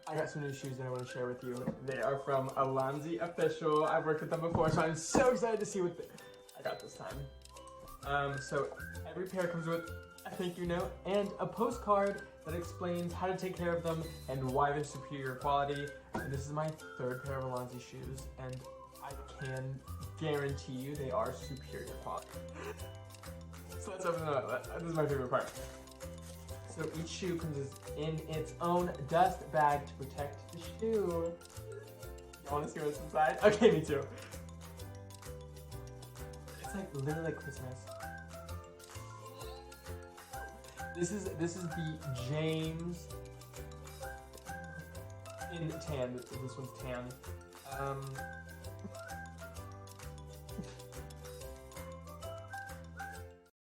I got some new shoes that I want to share with you. They are from Allonsi Official. I've worked with them before, so I'm so excited to see what I got this time. So every pair comes with a thank you note and a postcard that explains how to take care of them and why they're superior quality. And this is my third pair of Allonsi shoes, and I can guarantee you they are superior quality. So let's open them up. This is my favorite part. So each shoe comes in its own dust bag to protect the shoe. You want to see what's inside? Okay, me too. It's like literally like Christmas. This is the James in tan. This one's tan.